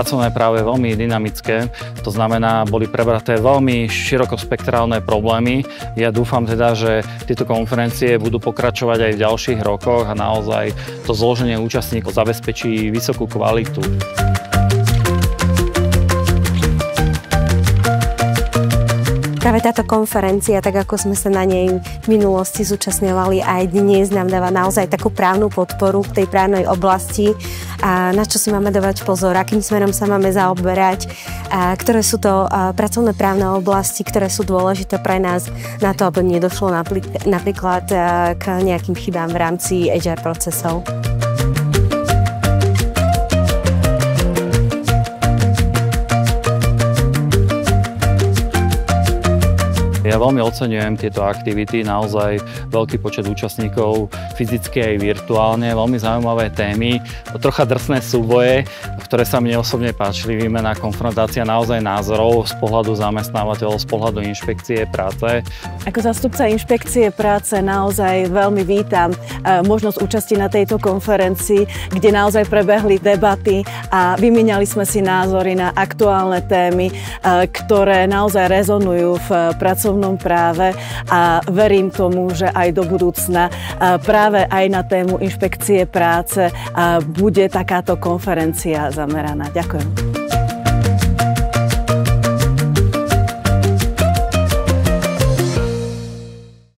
pracovné právo je veľmi dynamické, to znamená, boli prebraté veľmi širokospektrálne problémy. Ja dúfam teda, že tieto konferencie budú pokračovať aj v ďalších rokoch a naozaj to zloženie účastníkov zabezpečí vysokú kvalitu. Práve táto konferencia, tak ako sme sa na nej v minulosti zúčastňovali, aj dnes nám dáva naozaj takú právnu podporu v tej právnej oblasti, a na čo si máme dávať pozor, akým smerom sa máme zaoberať, a ktoré sú to pracovné právne oblasti, ktoré sú dôležité pre nás na to, aby nedošlo napríklad k nejakým chybám v rámci HR procesov. Ja veľmi oceňujem tieto aktivity, naozaj veľký počet účastníkov fyzicky aj virtuálne, veľmi zaujímavé témy, trocha drsné súboje, ktoré sa mne osobne páčili, výmena, konfrontácia naozaj názorov z pohľadu zamestnávateľov, z pohľadu inšpekcie práce. Ako zástupca inšpekcie práce naozaj veľmi vítam možnosť účasti na tejto konferencii, kde naozaj prebehli debaty a vymieniali sme si názory na aktuálne témy, ktoré naozaj rezonujú v pracovnom práve, a verím tomu, že aj do budúcna práve aj na tému inšpekcie práce bude takáto konferencia zameraná. Ďakujem.